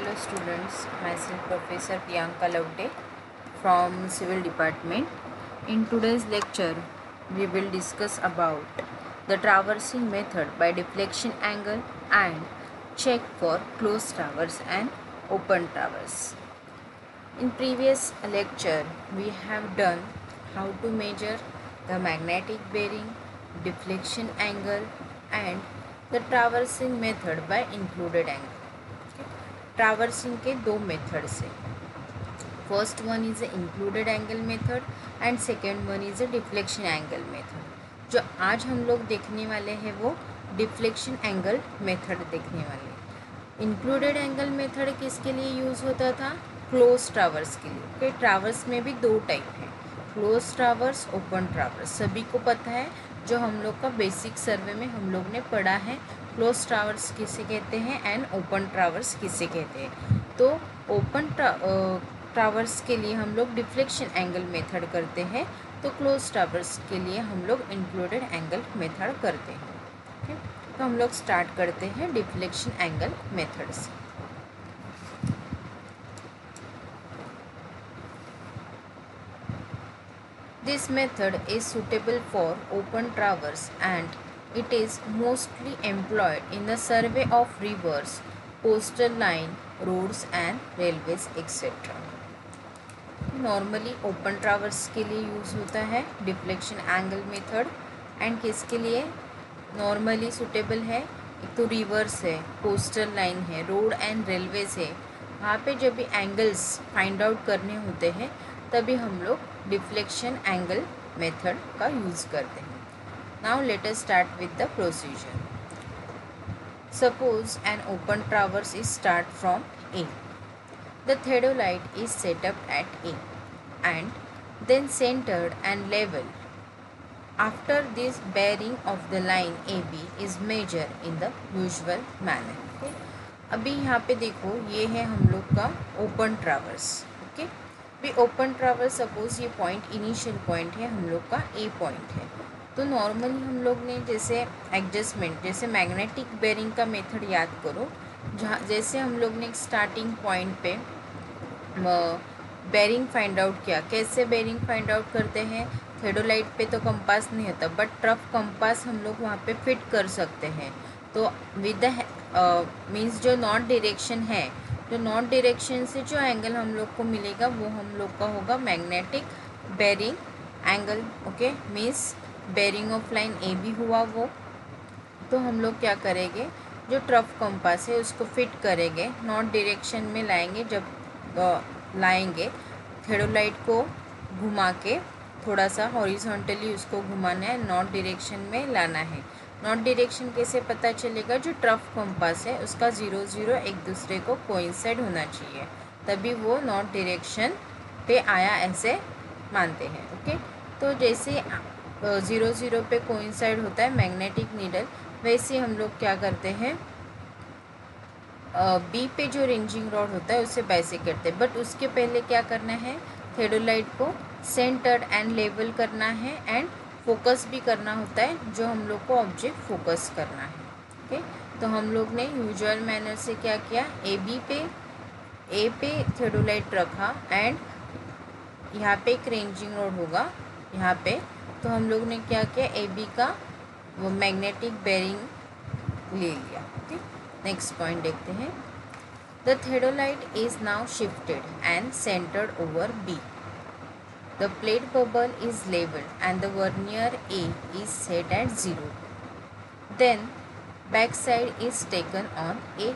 Hello students, myself Professor Priyanka Lavde from Civil Department. In today's lecture, we will discuss about the traversing method by deflection angle and check for closed traverse and open traverse. In previous lecture, we have done how to measure the magnetic bearing, deflection angle and the traversing method by included angle. Traversing के दो methods है. First one is a included angle method and second one is a deflection angle method. जो आज हम लोग देखने वाले हैं वो डिफ्लेक्शन एंगल मेथड देखने वाले हैं. इंक्लूडेड एंगल मेथड किसके लिए यूज़ होता था? क्लोज ट्रावर्स के लिए. ओके, ट्रावर्स में भी दो टाइप है, क्लोज ट्रावर्स, ओपन ट्रावर्स. सभी को पता है, जो हम लोग का बेसिक सर्वे में हम लोग ने पढ़ा है, क्लोज ट्रावर्स किसे कहते हैं एंड ओपन ट्रावर्स किसे कहते हैं. तो ओपन ट्रावर्स के लिए हम लोग डिफ्लेक्शन एंगल मेथड करते हैं, तो क्लोज ट्रावर्स के लिए हम लोग इंक्लूडेड एंगल मेथड करते हैं. ओके, तो हम लोग स्टार्ट करते हैं डिफ्लेक्शन एंगल मेथड से. This method is suitable for open traverse and it is mostly employed in the survey of rivers, coastal line, roads and railways etc. Normally open traverse के लिए use होता है deflection angle method. And किसके लिए normally suitable है? एक तो reverse है, कोस्टल लाइन है, रोड एंड रेलवेज है. वहाँ पे जब भी एंगल्स फाइंड आउट करने होते हैं तभी हम लोग डिफ्लेक्शन एंगल मेथड का यूज़ करते हैं. Now let us start with the procedure. Suppose N open traverse is start from A. The theodolite is set up at A and then centered and level. After this, bearing of the line AB is measured in the usual manner. Okay? अभी यहाँ पे देखो, ये है हम लोग का open traverse. Okay, भी ओपन ट्रावर्स सपोज ये पॉइंट इनिशियल पॉइंट है, हम लोग का ए पॉइंट है. तो नॉर्मली हम लोग ने जैसे एडजस्टमेंट, जैसे मैग्नेटिक बेरिंग का मेथड याद करो, जहाँ जैसे हम लोग ने स्टार्टिंग पॉइंट पे बेरिंग फाइंड आउट किया. कैसे बेरिंग फाइंड आउट करते हैं? थेडोलाइट पे तो कंपास नहीं होता, बट ट्रफ कंपास हम लोग वहाँ पे फिट कर सकते हैं. तो विद द मीन्स जो नॉर्थ डायरेक्शन है, जो नॉर्थ डायरेक्शन से जो एंगल हम लोग को मिलेगा वो हम लोग का होगा magnetic bearing angle. Okay, means bearing of line A B हुआ वो. तो हम लोग क्या करेंगे, जो ट्रफ कंपास है उसको फिट करेंगे, नॉर्थ डायरेक्शन में लाएंगे. जब लाएंगे थेडोलाइट को घुमा के थोड़ा सा हॉरिजॉन्टली उसको घुमाना है, नॉर्थ डायरेक्शन में लाना है. नॉर्थ डायरेक्शन कैसे पता चलेगा? जो ट्रफ कंपास है उसका 0 0 एक दूसरे को कोइंसाइड होना चाहिए, तभी वो नॉर्थ डायरेक्शन पे आया ऐसे मानते हैं. ओके, तो जैसे 0 0 पे कोइंसाइड होता है मैग्नेटिक नीडल, वैसे हम लोग क्या करते हैं, बी पे जो रेंजिंग रॉड होता है उससे बाइसेक्ट करते हैं. बट उसके पहले क्या करना है, थेडोलाइट को सेंटर्ड एंड लेवल करना है एंड फोकस भी करना होता है, जो हम लोग को ऑब्जेक्ट फोकस करना है. ओके, तो हम लोग ने यूजुअल मैनर से क्या किया, ए पे थेडोलाइट रखा एंड यहाँ पे एक रेंजिंग रॉड होगा यहाँ पे. तो हम लोग ने क्या किया, ए बी का वो मैग्नेटिक बेरिंग ले लिया. ठीक, नेक्स्ट पॉइंट देखते हैं. The theodolite is now shifted and centred over B. The plate bubble is levelled and the vernier A is set at 0. Then back side is taken on A.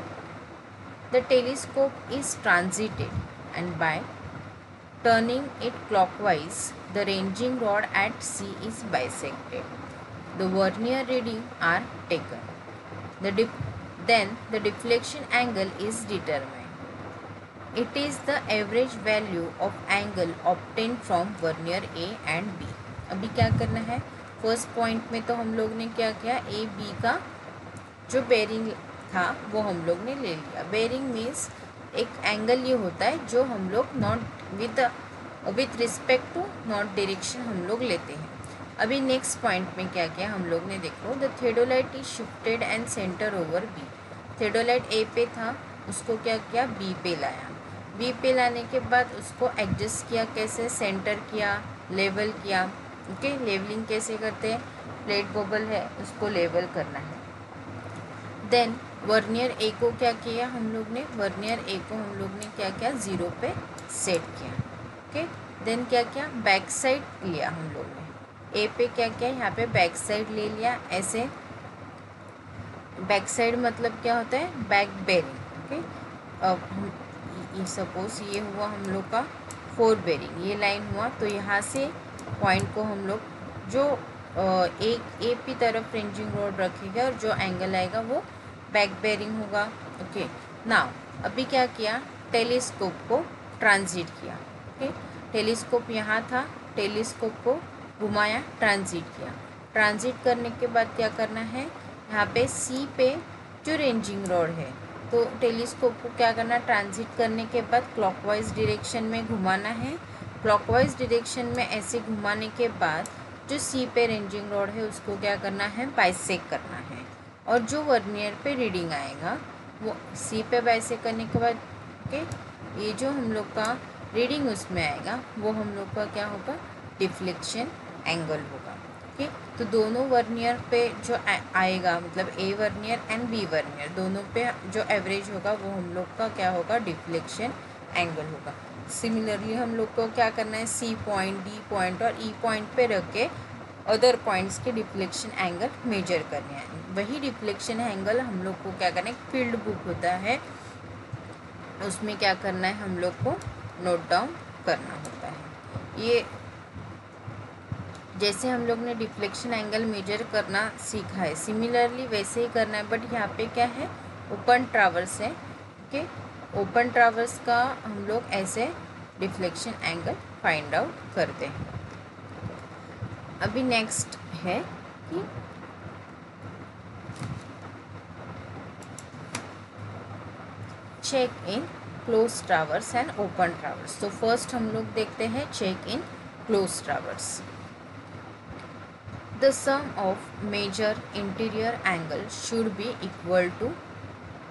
The telescope is transited and by turning it clockwise, the ranging rod at C is bisected. The vernier reading are taken. Then the deflection angle is determined. It is the average value of angle obtained from vernier A and B. अभी क्या करना है, first point में तो हम लोग ने क्या किया, ए बी का जो बेरिंग था वो हम लोग ने ले लिया. बेरिंग मीन्स एक एंगल ये होता है जो हम लोग not with respect to north direction हम लोग लेते हैं. अभी नेक्स्ट पॉइंट में क्या किया हम लोग ने, देखो the theodolite is shifted and centre over B. Theodolite A पे था उसको क्या किया, बी पे लाया। बी पे लाने के बाद उसको एडजस्ट किया, कैसे, सेंटर किया, लेवल किया। ओके, लेवलिंग कैसे करते हैं, प्लेट बबल है उसको लेवल करना है। देन वर्नियर ए को क्या किया हम लोग ने, वर्नियर ए को हम लोग ने क्या किया, 0 पे सेट किया। ओके, देन क्या किया, बैक साइड लिया हम लोग ने, ए पे क्या किया, यहाँ पे बैक साइड ले लिया ऐसे। बैक साइड मतलब क्या होता है, बैक बेरिंग। ओके, अब हम सपोज ये हुआ हम लोग का 4 बेरिंग, ये लाइन हुआ, तो यहाँ से पॉइंट को हम लोग जो एक ए की तरफ फ्रिंजिंग रोड रखेगा और जो एंगल आएगा वो बैक बेरिंग होगा। ओके, नाउ अभी क्या किया, टेलीस्कोप को ट्रांजिट किया। ओके, टेलीस्कोप यहाँ था, टेलीस्कोप को घुमाया, ट्रांजिट किया। ट्रांजिट करने के बाद क्या करना है, यहाँ पे सी पे जो रेंजिंग रॉड है, तो टेलीस्कोप को क्या करना, ट्रांजिट करने के बाद क्लॉकवाइज डायरेक्शन में घुमाना है। क्लॉकवाइज डायरेक्शन में ऐसे घुमाने के बाद जो सी पे रेंजिंग रॉड है उसको क्या करना है, बाइसेक करना है। और जो वर्नियर पे रीडिंग आएगा वो सी पे बाइसेक करने के बाद ओके, ये जो हम लोग का रीडिंग उसमें आएगा वो हम लोग का क्या होगा, डिफ्लेक्शन एंगल होगा। ओके, तो दोनों वर्नियर पे जो आएगा, मतलब A vernier and B vernier दोनों पे जो एवरेज होगा वो हम लोग का क्या होगा, डिफ्लेक्शन एंगल होगा। सिमिलरली हम लोग को क्या करना है, सी पॉइंट, डी पॉइंट और ई पॉइंट पे रख के अदर पॉइंट्स के डिफ्लेक्शन एंगल मेजर करने हैं। वही डिफ्लेक्शन एंगल हम लोग को क्या करना है, फील्ड बुक होता है उसमें क्या करना है, हम लोग को नोट डाउन करना होता है। ये जैसे हम लोग ने डिफ्लेक्शन एंगल मेजर करना सीखा है, सिमिलरली वैसे ही करना है, बट यहाँ पे क्या है, ओपन ट्रावर्स है। ओके, ओपन ट्रावर्स का हम लोग ऐसे डिफ्लेक्शन एंगल फाइंड आउट करते हैं। अभी नेक्स्ट है कि check in close traverse and open traverse. तो फर्स्ट हम लोग देखते हैं check in close traverse. The sum of major interior angle should be equal to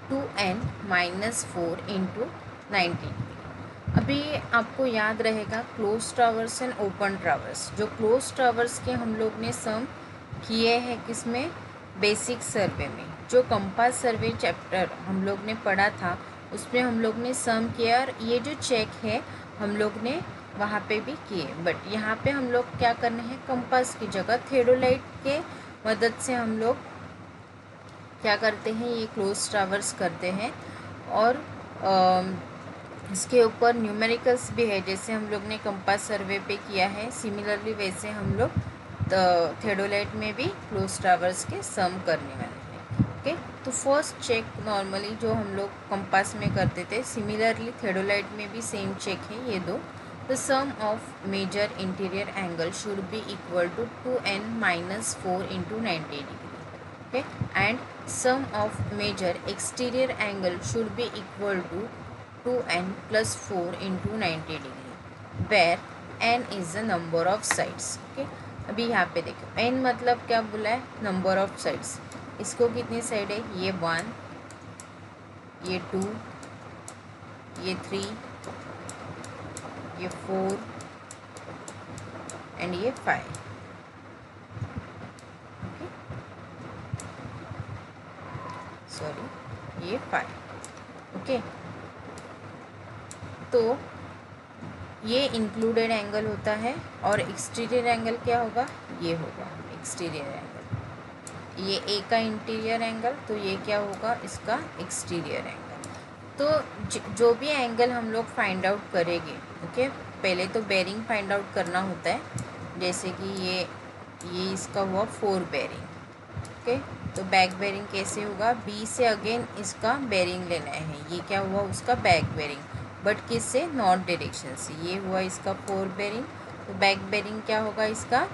2n-4 into 90। अभी आपको याद रहेगा close traverse and open traverse, जो क्लोज ट्रावर्स के हम लोग ने सम किए हैं किसमें, बेसिक सर्वे में। जो कंपास सर्वे चैप्टर हम लोग ने पढ़ा था उसमें हम लोग ने सम किया, और ये जो चेक है हम लोग ने वहाँ पे भी किए। बट यहाँ पे हम लोग क्या करना है, कंपास की जगह थेडोलाइट के मदद से हम लोग क्या करते हैं, ये क्लोज ट्रावर्स करते हैं। और इसके ऊपर न्यूमेरिकल्स भी है, जैसे हम लोग ने कंपास सर्वे पे किया है, सिमिलरली वैसे हम लोग थेडोलाइट में भी क्लोज ट्रावर्स के सम करने वाले हैं। ओके, तो फर्स्ट चेक नॉर्मली जो हम लोग कंपास में करते थे, सिमिलरली थेडोलाइट में भी सेम चेक है ये दो। The sum of major interior angle should be equal to 2n-4 into 90 degree. Okay, and sum of major exterior angle should be equal to 2n plus 4 into 90 degree where n is the number of sides। Okay, अभी यहाँ पे देखो n मतलब क्या बोला है, number of sides. इसको कितनी साइड है, ये 1, ये 2, ये 3, ये 4 एंड ये 5। सॉरी, ये 5। ओके, तो ये इंक्लूडेड एंगल होता है, और एक्सटीरियर एंगल क्या होगा, ये होगा एक्सटीरियर एंगल। ये ए का इंटीरियर एंगल, तो ये क्या होगा, इसका एक्सटीरियर एंगल। तो जो भी एंगल हम लोग फाइंड आउट करेंगे, ओके, पहले तो बेरिंग फाइंड आउट करना होता है। जैसे कि ये इसका हुआ 4 बेरिंग। ओके, तो बैक बेरिंग कैसे होगा, बी से अगेन इसका बेरिंग लेना है, ये क्या हुआ उसका बैक बेरिंग, बट किस से, नॉर्थ डायरेक्शन से। ये हुआ इसका 4 बेरिंग, तो बैक बेरिंग क्या होगा इसका,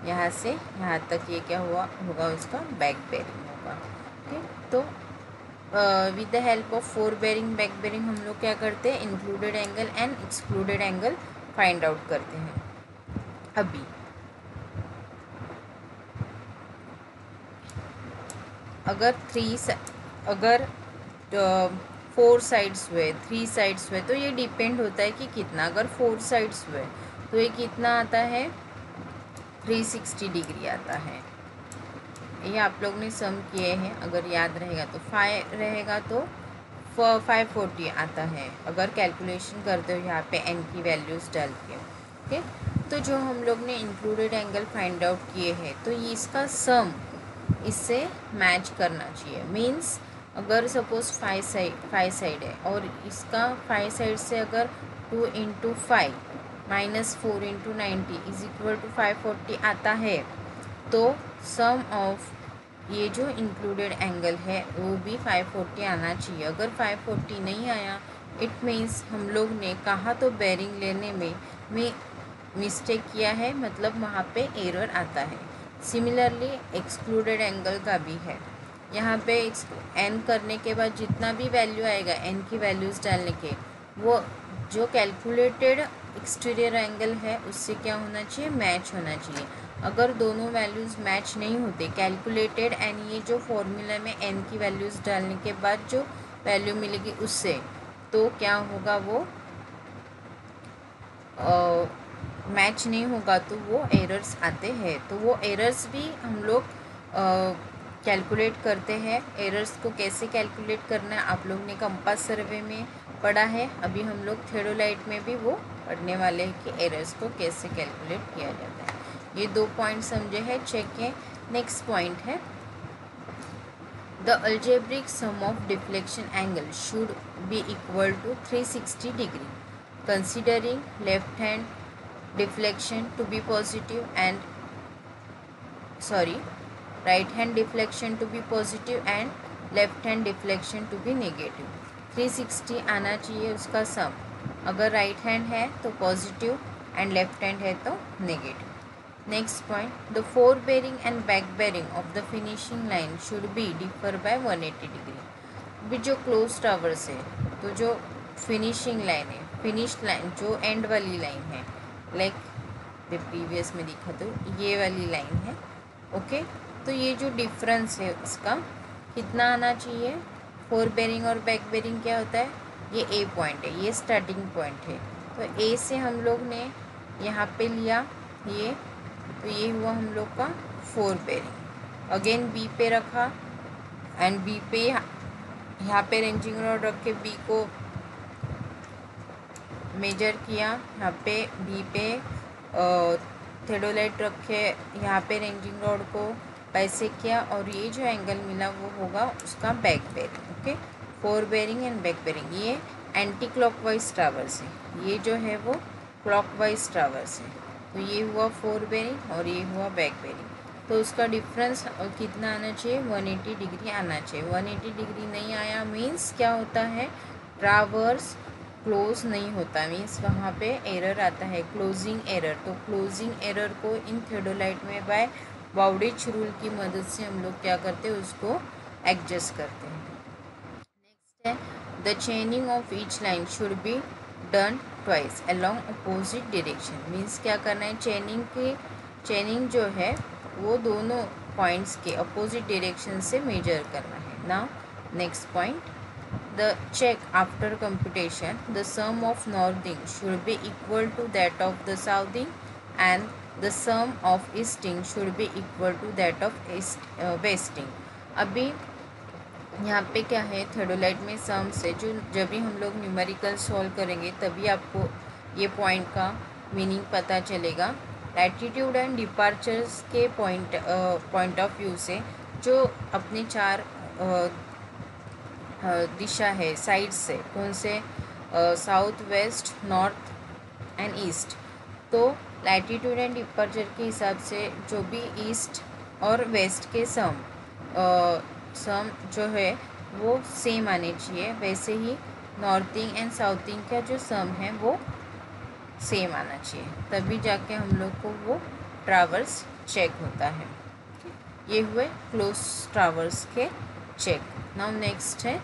यहाँ से यहाँ तक ये क्या हुआ होगा उसका बैक बेरिंग होगा। ओके, तो with the help of 4 bearing back bearing हम लोग क्या करते हैं, included angle and excluded angle find out करते हैं। अभी अगर 4 साइड्स हुए, 3 साइड्स हुए, तो ये डिपेंड होता है कि कितना। अगर 4 साइड्स हुए तो ये कितना आता है, 360 डिग्री आता है। ये आप लोग ने सम किए हैं, अगर याद रहेगा तो 5 रहेगा तो 540 आता है, अगर कैलकुलेशन करते हो यहाँ पे n की वैल्यूज़ डाल के। ओके, तो जो हम लोग ने इंक्लूडेड एंगल फाइंड आउट किए हैं, तो ये इसका सम इससे मैच करना चाहिए। मीन्स अगर सपोज 5 साइड है और इसका 5 साइड से अगर 2 into 5 minus 4 into 90 is equal to 540 आता है, तो सम ऑफ ये जो इंक्लूडेड एंगल है वो भी 540 आना चाहिए। अगर 540 नहीं आया, इट मीन्स हम लोग ने कहा तो बेरिंग लेने में मिस्टेक किया है, मतलब वहाँ पे एरर आता है। सिमिलरली एक्सक्लूडेड एंगल का भी है। यहाँ पे एन करने के बाद जितना भी वैल्यू आएगा एन की वैल्यूज़ डालने के, वो जो कैलकुलेटेड एक्सटीरियर एंगल है उससे क्या होना चाहिए, मैच होना चाहिए। अगर दोनों वैल्यूज़ मैच नहीं होते, कैलकुलेटेड एंड ये जो फॉर्मूला में एन की वैल्यूज़ डालने के बाद जो वैल्यू मिलेगी उससे, तो क्या होगा, वो मैच नहीं होगा, तो वो एरर्स आते हैं। तो वो एरर्स भी हम लोग कैलकुलेट करते हैं। एरर्स को कैसे कैलकुलेट करना है आप लोग ने कंपास सर्वे में पढ़ा है, अभी हम लोग थियोडोलाइट में भी वो पढ़ने वाले हैं कि एरर्स को कैसे कैलकुलेट किया जाता है। ये 2 पॉइंट समझे हैं, चेक है। नेक्स्ट पॉइंट है, the algebraic sum of deflection angle should be equal to 360 degree considering left hand deflection to be positive and right hand deflection to be positive and left hand deflection to be negative। 360 आना चाहिए उसका सम। अगर right hand है तो positive and left hand है तो negative. Next point, the fore bearing and back bearing of the finishing line should be differ by 180 degree. अभी जो क्लोज टावर्स है, तो जो फिनिशिंग लाइन है, फिनिश लाइन जो एंड वाली लाइन है, लाइक प्रीवियस में दिखा तो ये वाली लाइन है। ओके, तो ये जो डिफरेंस है उसका कितना आना चाहिए। फोर बेरिंग और बैक बेरिंग क्या होता है, ये ए पॉइंट है, ये स्टार्टिंग पॉइंट है। तो ए से हम लोग ने यहाँ पे लिया ये, तो ये हुआ हम लोग का फोर बेरिंग। अगेन बी पे रखा एंड बी पे यहाँ पे रेंजिंग रॉड रख के बी को मेजर किया, यहाँ पे बी पे थियोडोलाइट रखे, यहाँ पे रेंजिंग रॉड को पैसे किया, और ये जो एंगल मिला वो होगा उसका back bearing. Okay, fore bearing and back bearing. ये एंटी क्लॉकवाइज ट्रावर्स है, ये जो है वो क्लॉकवाइज ट्रावर्स है। तो ये हुआ फोर बेरिंग और ये हुआ बैक बेरिंग। तो उसका डिफरेंस कितना आना चाहिए, 180 डिग्री आना चाहिए। 180 डिग्री नहीं आया मीन्स क्या होता है, ट्रावर्स क्लोज नहीं होता, मीन्स वहाँ पे एरर आता है, क्लोजिंग एरर। तो क्लोजिंग एरर को इन थियोडोलाइट में बाय बाउडिच रूल की मदद से हम लोग क्या करते हैं, उसको एडजस्ट करते हैं। नेक्स्ट है, the चेनिंग of each line should be done twice along opposite direction. Means क्या करना है, चेनिंग जो है वो दोनों पॉइंट्स के अपोजिट डायरेक्शन से मेजर करना है। Now next point, the check after computation, the sum of northing should be equal to that of the southing and the sum of easting should be equal to that of westing। अभी यहाँ पे क्या है, theodolite में सम से जो जब भी हम लोग न्यूमेरिकल सॉल्व करेंगे तभी आपको ये पॉइंट का मीनिंग पता चलेगा। लैटिट्यूड एंड डिपार्चर्स के पॉइंट ऑफ व्यू से जो अपने चार दिशा है साइड से, कौन से, south, west, north and east. तो लैटिट्यूड एंड डिपार्चर के हिसाब से जो भी ईस्ट और वेस्ट के सम जो है वो सेम आने चाहिए। वैसे ही नॉर्थिंग एंड साउथिंग का जो सम है वो सेम आना चाहिए, तभी जाके हम लोग को वो ट्रावर्स चेक होता है। ये हुए क्लोज ट्रावर्स के चेक। नाउ नेक्स्ट है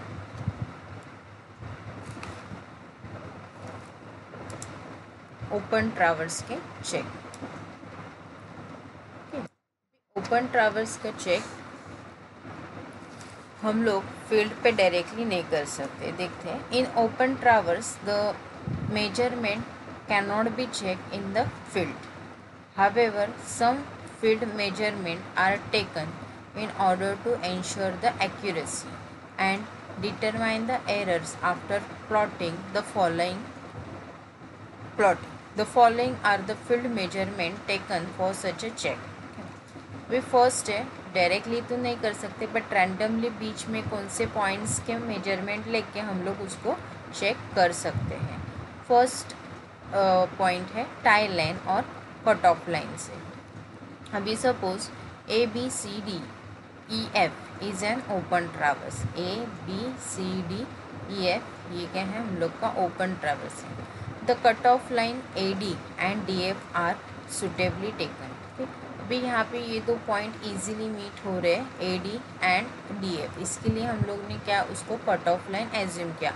ओपन ट्रावर्स के चेक। ओपन ट्रावर्स का चेक, हम लोग फील्ड पे डायरेक्टली नहीं कर सकते। देखते हैं, in open traverse the measurement can not be check in the field. However, some field measurements are taken in order to ensure the accuracy and determine the errors after plotting the following. The following are the field measurement taken for such a check. Way first है, directly तो नहीं कर सकते but randomly बीच में कौन से points के measurement लेके हम लोग उसको चेक कर सकते हैं। फर्स्ट पॉइंट है टाई लाइन और कट ऑफ लाइन से। अभी suppose ABCDEF is an open traverse. ABCDEF ये क्या है, हम लोग का ओपन ट्रावर्स है। The cut off line AD and DF are suitably taken. अभी यहाँ पे ये दो पॉइंट इजीली मीट हो रहे हैं, AD एंड DF। इसके लिए हम लोग ने क्या उसको कट ऑफ लाइन एज्यूम किया।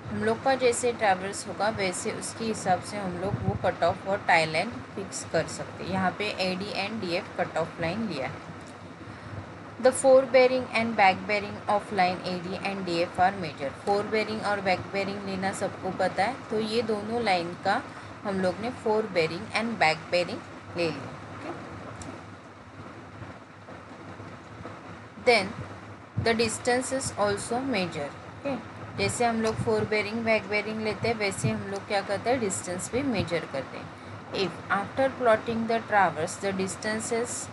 हम लोग का जैसे ट्रैवल्स होगा वैसे उसके हिसाब से हम लोग वो कट ऑफ और टाई लाइन फिक्स कर सकते हैं। यहाँ पे AD and DF cut off line लिया है। The fore bearing and back bearing of line AD and DF are measure. Fore bearing और बैक बेरिंग लेना सबको पता है, तो ये दोनों लाइन का हम लोग ने fore bearing and back bearing ले लिया। Then the distance is also measure. Okay, जैसे हम लोग फोर बेरिंग बैक बेरिंग लेते हैं वैसे हम लोग क्या करते हैं, डिस्टेंस भी मेजर करते हैं। If after plotting the traverse the distances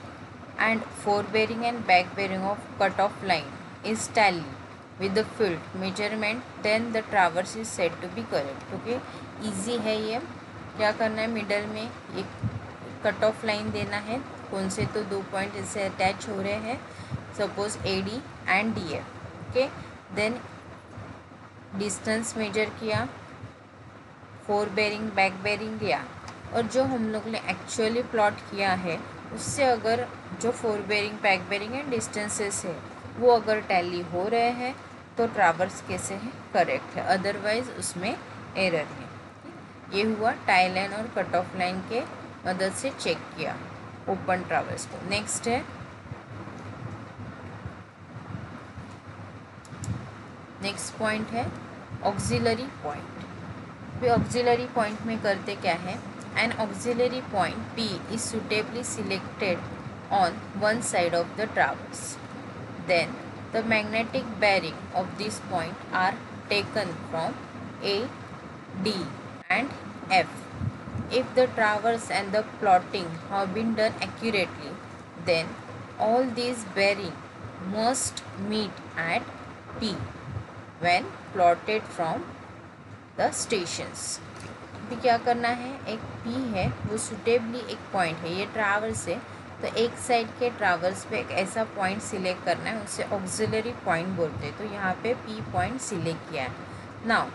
and fore bearing and back bearing of cut off line is tally with the field measurement then the traverse is said to be correct. Okay, easy है ये। क्या करना है, middle में एक cut off line देना है। कौन से, तो दो पॉइंट इससे अटैच हो रहे हैं, suppose AD and DF। Okay, then distance measure किया, फोर बेरिंग बैक बेरिंग लिया, और जो हम लोग ने एक्चुअली प्लॉट किया है उससे अगर जो fore bearing back bearing and distances है वो अगर टैली हो रहे हैं तो ट्रावर्स कैसे है, करेक्ट है, अदरवाइज उसमें एरर है। ये हुआ टाई लाइन और कट ऑफ लाइन के मदद से चेक किया ओपन ट्रावर्स को। नेक्स्ट है, नेक्स्ट पॉइंट है ऑक्सिलरी पॉइंट। फिर ऑक्सिलरी पॉइंट में करते क्या है, an auxiliary point P is suitably selected on one side of the traverse, then the magnetic bearing of this point are taken from A, D and F. If the traverse and the plotting have been done accurately, then all these bearings must meet at P when plotted from the stations. अभी क्या करना है, एक P है वो suitably एक point है, ये ट्रावर्स है तो एक साइड के ट्रावर्स पे एक ऐसा पॉइंट सिलेक्ट करना है, उसे ऑक्सिलरी पॉइंट बोलते हैं। तो यहाँ पे P पॉइंट सिलेक्ट किया है। नाउ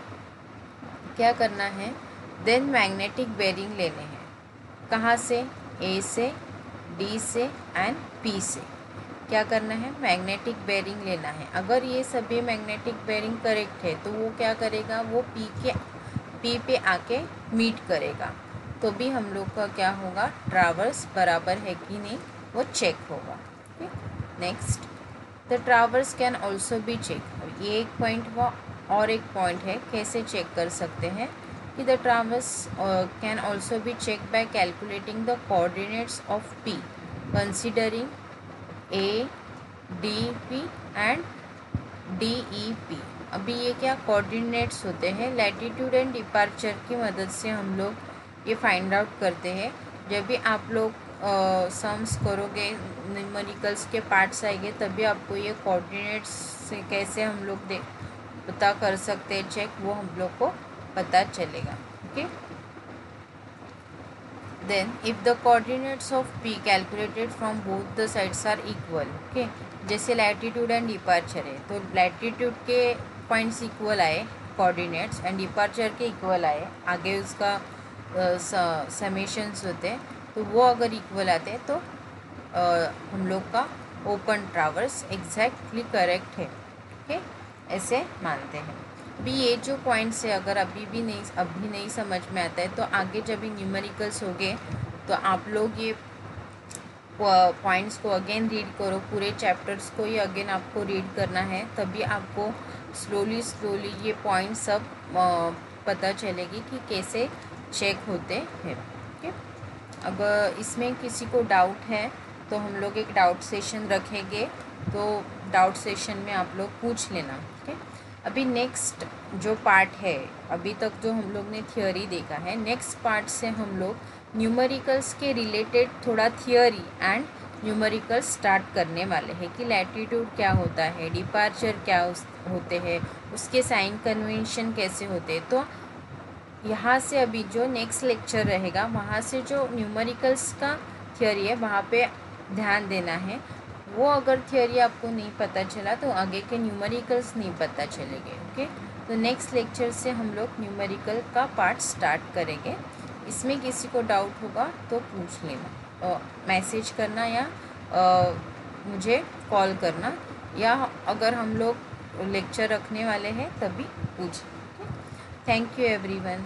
क्या करना है, देन मैग्नेटिक बेरिंग लेने हैं। कहाँ से, A से, D से एंड P से। क्या करना है, मैग्नेटिक बेरिंग लेना है। अगर ये सभी मैग्नेटिक बेरिंग करेक्ट है तो वो क्या करेगा, वो P पे आके मीट करेगा, तो भी हम लोग का क्या होगा, ट्रावर्स बराबर है कि नहीं वो चेक होगा। Next, the traverse can also be check. ये एक पॉइंट हुआ, और एक पॉइंट है कैसे चेक कर सकते हैं कि the traverse can also be check by calculating the coordinates of P considering ADP and DEP। अभी ये क्या कोऑर्डिनेट्स होते हैं, लैटिट्यूड एंड डिपार्चर की मदद से हम लोग ये फाइंड आउट करते हैं। जब भी आप लोग सम्स करोगे, न्यूमेरिकल्स के पार्ट्स आएंगे, तभी आपको ये कोऑर्डिनेट्स से कैसे हम लोग पता कर सकते हैं चेक, वो हम लोग को पता चलेगा। Okay, then if the coordinates of P calculated from both the sides are equal. Okay, जैसे लैटिट्यूड एंड डिपार्चर है तो लैटिट्यूड के पॉइंट्स इक्वल आए कोऑर्डिनेट्स एंड डिपार्चर के इक्वल आए, आगे उसका समेशंस होते हैं, तो वो अगर इक्वल आते हैं तो हम लोग का ओपन ट्रावर्स एग्जैक्टली करेक्ट है। ओके, ऐसे मानते हैं। अभी ये जो पॉइंट्स है अगर अभी नहीं समझ में आता है तो आगे जब भी न्यूमेरिकल्स होंगे तो आप लोग ये पॉइंट्स को अगेन रीड करो, पूरे चैप्टर्स को ही अगेन आपको रीड करना है, तभी आपको स्लोली ये पॉइंट्स सब पता चलेगी कि कैसे चेक होते हैं। ओके, अब इसमें किसी को डाउट है तो हम लोग एक डाउट सेशन रखेंगे, तो डाउट सेशन में आप लोग पूछ लेना। ओके, अभी नेक्स्ट जो पार्ट है, अभी तक जो हम लोग ने थियोरी देखा है, नेक्स्ट पार्ट से हम लोग न्यूमेरिकल्स के रिलेटेड थोड़ा थियोरी एंड न्यूमेरिकल स्टार्ट करने वाले हैं कि लैटिट्यूड क्या होता है, डिपार्चर क्या होते हैं, उसके साइन कन्वेंशन कैसे होते हैं। तो यहाँ से अभी जो नेक्स्ट लेक्चर रहेगा वहाँ से जो न्यूमेरिकल्स का थियोरी है वहाँ पे ध्यान देना है। वो अगर थियोरी आपको नहीं पता चला तो आगे के न्यूमेरिकल्स नहीं पता चलेंगे। ओके, तो नेक्स्ट लेक्चर से हम लोग न्यूमेरिकल का पार्ट स्टार्ट करेंगे। इसमें किसी को डाउट होगा तो पूछ लेना, मैसेज करना या मुझे कॉल करना, या अगर हम लोग लेक्चर रखने वाले हैं तभी पूछ। Thank you everyone.